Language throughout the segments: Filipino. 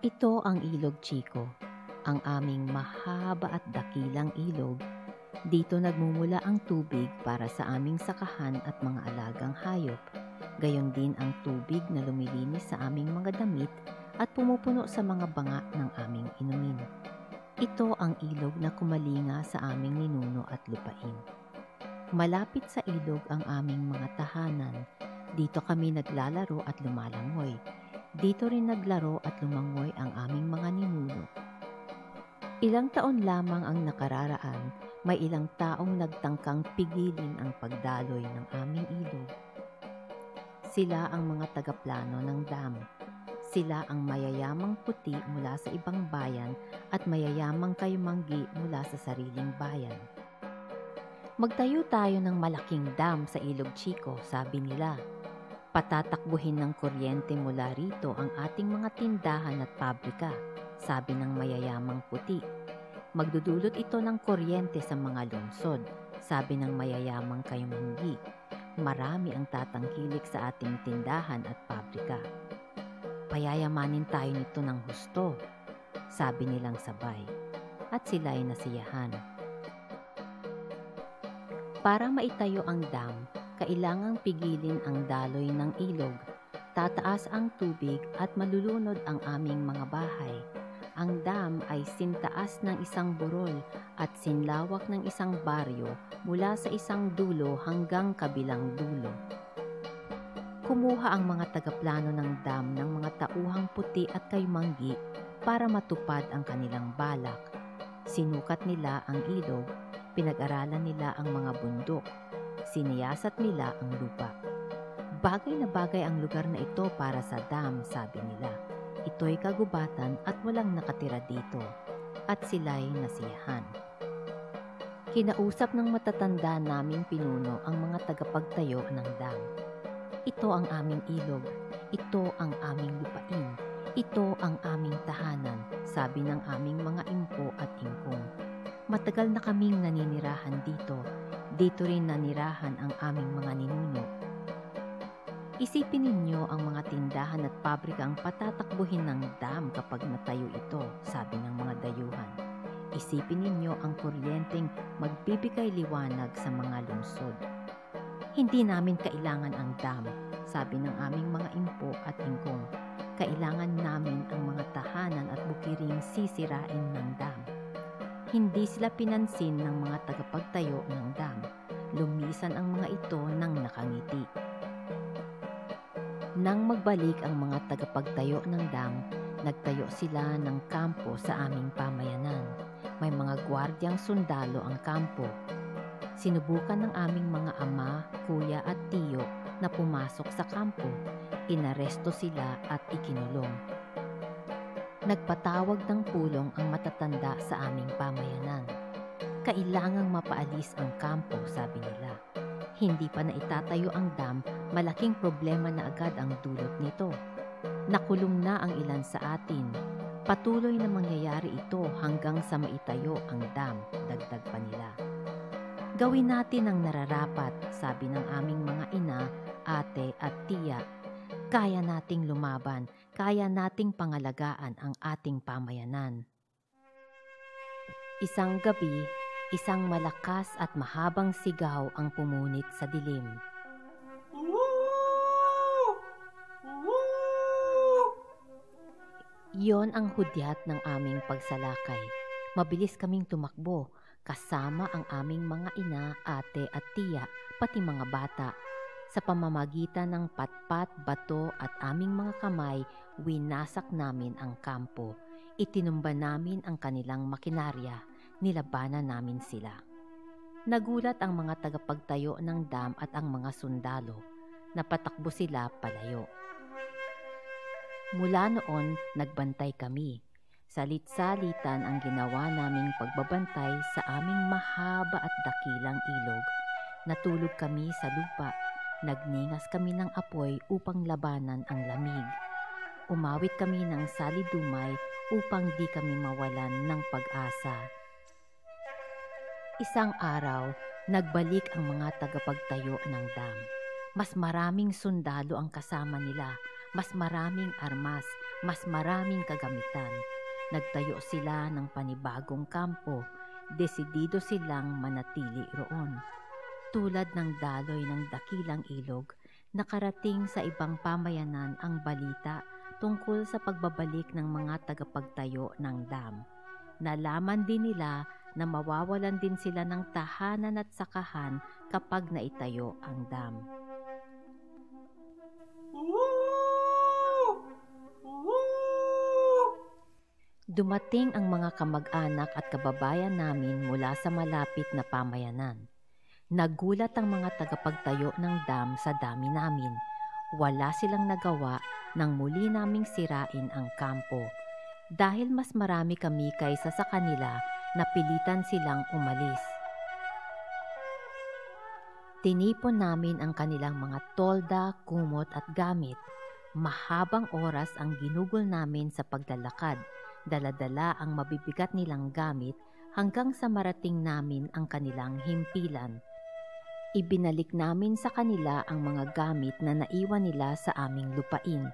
Ito ang Ilog Chico, ang aming mahaba at dakilang ilog. Dito nagmumula ang tubig para sa aming sakahan at mga alagang hayop. Gayon din ang tubig na lumilinis sa aming mga damit at pumupuno sa mga banga ng aming inumin. Ito ang ilog na kumalinga sa aming ninuno at lupain. Malapit sa ilog ang aming mga tahanan. Dito kami naglalaro at lumalangoy. Dito rin naglaro at lumangoy ang aming mga ninuno. Ilang taon lamang ang nakararaan, may ilang taong nagtangkang pigilin ang pagdaloy ng aming ilog. Sila ang mga tagaplano ng dam. Sila ang mayayamang puti mula sa ibang bayan at mayayamang kayumanggi mula sa sariling bayan. Magtayo tayo ng malaking dam sa Ilog Chico, sabi nila. Patatakbuhin ng kuryente mula rito ang ating mga tindahan at pabrika, sabi ng mayayamang puti. Magdudulot ito ng kuryente sa mga lungsod, sabi ng mayayamang kayumanggi. Marami ang tatangkilik sa ating tindahan at pabrika. Payayamanin tayo nito ng husto, sabi nilang sabay. At sila'y nasiyahan. Para maitayo ang dam, kailangang pigilin ang daloy ng ilog. Tataas ang tubig at malulunod ang aming mga bahay. Ang dam ay sintaas ng isang burol at sinlawak ng isang baryo mula sa isang dulo hanggang kabilang dulo. Kumuha ang mga tagaplano ng dam ng mga tauhang puti at kaymanggi para matupad ang kanilang balak. Sinukat nila ang ilog, pinag-aralan nila ang mga bundok, siniyasat nila ang lupa. Bagay na bagay ang lugar na ito para sa dam, sabi nila. Ito'y kagubatan at walang nakatira dito. At sila'y nasiyahan. Kinausap ng matatanda naming pinuno ang mga tagapagtayo ng dam. Ito ang aming ilog. Ito ang aming lupain. Ito ang aming tahanan, sabi ng aming mga impo at ingkong. Matagal na kaming naninirahan dito. Dito rin nanirahan ang aming mga ninuno. Isipin ninyo ang mga tindahan at pabrikang patatakbuhin ng dam kapag natayo ito, sabi ng mga dayuhan. Isipin ninyo ang kuryenteng magbibigay liwanag sa mga lungsod. Hindi namin kailangan ang dam, sabi ng aming mga impo at ingkong. Kailangan namin ang mga tahanan at bukiring sisirain ng dam. Hindi sila pinansin ng mga tagapagtayo ng dam. Lumisan ang mga ito ng nakangiti. Nang magbalik ang mga tagapagtayo ng dam, nagtayo sila ng kampo sa aming pamayanan. May mga gwardyang sundalo ang kampo. Sinubukan ng aming mga ama, kuya at tiyo na pumasok sa kampo. Inaresto sila at ikinulong. Nagpatawag ng pulong ang matatanda sa aming pamayanan. Kailangang mapaalis ang kampo, sabi nila. Hindi pa naitatayo ang dam, malaking problema na agad ang dulot nito. Nakulong na ang ilan sa atin. Patuloy na mangyayari ito hanggang sa maitayo ang dam, dagdag pa nila. Gawin natin ang nararapat, sabi ng aming mga ina, ate at tiya. Kaya nating lumaban, kaya nating pangalagaan ang ating pamayanan. Isang gabi, isang malakas at mahabang sigaw ang pumunit sa dilim. Iyon ang hudyat ng aming pagsalakay. Mabilis kaming tumakbo, kasama ang aming mga ina, ate at tiya, pati mga bata. Sa pamamagitan ng patpat, bato at aming mga kamay, winasak namin ang kampo. Itinumba namin ang kanilang makinarya. Nilabanan namin sila. Nagulat ang mga tagapagtayo ng dam at ang mga sundalo. Napatakbo sila palayo. Mula noon, nagbantay kami. Salit-salitan ang ginawa naming pagbabantay sa aming mahaba at dakilang ilog. Natulog kami sa lupa. Nagningas kami ng apoy upang labanan ang lamig. Umawit kami ng salidumay upang di kami mawalan ng pag-asa. Isang araw, nagbalik ang mga tagapagtayo ng dam. Mas maraming sundalo ang kasama nila. mas maraming armas, mas maraming kagamitan. Nagtayo sila ng panibagong kampo, desidido silang manatili roon. Tulad ng daloy ng dakilang ilog, nakarating sa ibang pamayanan ang balita tungkol sa pagbabalik ng mga tagapagtayo ng dam. Nalaman din nila na mawawalan din sila ng tahanan at sakahan kapag naitayo ang dam. Dumating ang mga kamag-anak at kababayan namin mula sa malapit na pamayanan. Nagulat ang mga tagapagtayo ng dam sa dami namin. Wala silang nagawa nang muli naming sirain ang kampo. Dahil mas marami kami kaysa sa kanila, napilitan silang umalis. Tinipon namin ang kanilang mga tolda, kumot at gamit. Mahabang oras ang ginugol namin sa paglalakad. Dala-dala ang mabibigat nilang gamit hanggang sa marating namin ang kanilang himpilan. Ibinalik namin sa kanila ang mga gamit na naiwan nila sa aming lupain.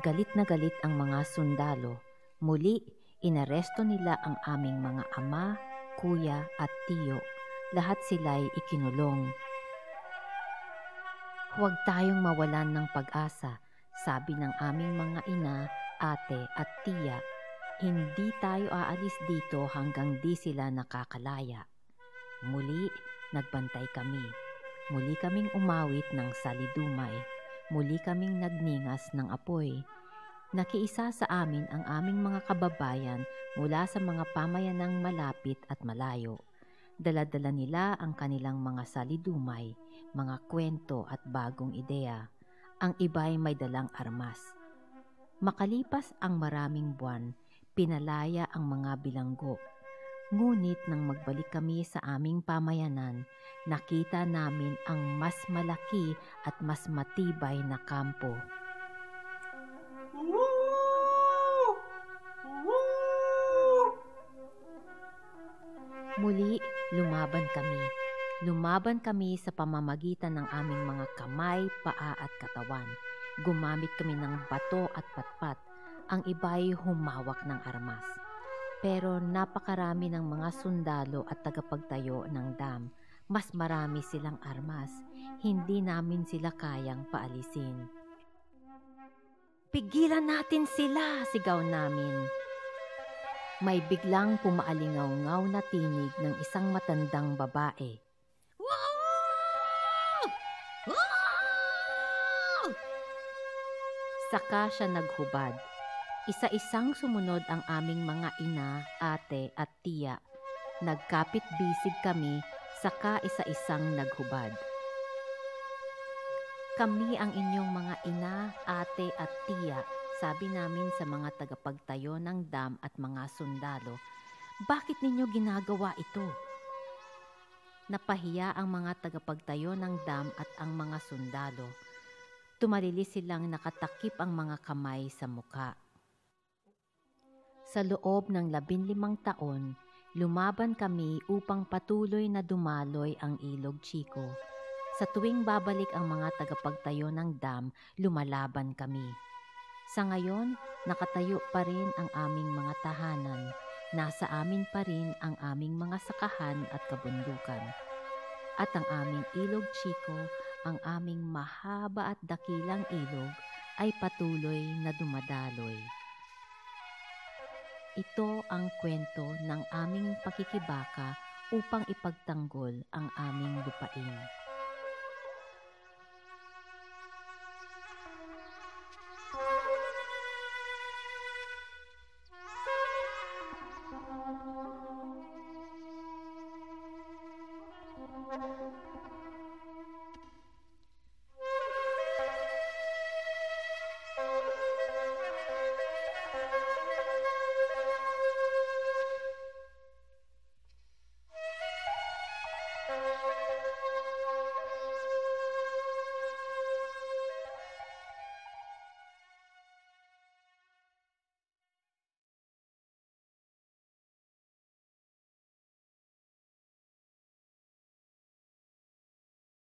Galit na galit ang mga sundalo. Muli, inaresto nila ang aming mga ama, kuya at tiyo. Lahat sila'y ikinulong. Huwag tayong mawalan ng pag-asa, sabi ng aming mga ina, ate at tiya. Hindi tayo aalis dito hanggang di sila nakakalaya. Muli, nagbantay kami. Muli kaming umawit ng salidumay. Muli kaming nagningas ng apoy. Nakiisa sa amin ang aming mga kababayan mula sa mga pamayanang malapit at malayo. Dala-dala nila ang kanilang mga salidumay, mga kwento at bagong ideya. Ang iba'y may dalang armas. Makalipas ang maraming buwan, pinalaya ang mga bilanggo. Ngunit nang magbalik kami sa aming pamayanan, nakita namin ang mas malaki at mas matibay na kampo. Muli, lumaban kami. Lumaban kami sa pamamagitan ng aming mga kamay, paa at katawan. Gumamit kami ng bato at patpat. Ang iba'y humawak ng armas. Pero napakarami ng mga sundalo at tagapagtayo ng dam. Mas marami silang armas. Hindi namin sila kayang paalisin. Pigilan natin sila, sigaw namin. May biglang pumaalingaw-ngaw na tinig ng isang matandang babae. Saka siya naghubad. Isa-isang sumunod ang aming mga ina, ate at tiya. Nagkapit-bisig kami, saka isa-isang naghubad. Kami ang inyong mga ina, ate at tiya, sabi namin sa mga tagapagtayo ng dam at mga sundalo. Bakit ninyo ginagawa ito? Napahiya ang mga tagapagtayo ng dam at ang mga sundalo. Tumalili silang nakatakip ang mga kamay sa muka. Sa loob ng 15 taon, lumaban kami upang patuloy na dumaloy ang Ilog Chico. Sa tuwing babalik ang mga tagapagtayo ng dam, lumalaban kami. Sa ngayon, nakatayo pa rin ang aming mga tahanan. Nasa amin pa rin ang aming mga sakahan at kabundukan. At ang aming Ilog Chico, ang aming mahaba at dakilang ilog, ay patuloy na dumadaloy. Ito ang kwento ng aming pakikibaka upang ipagtanggol ang aming lupain.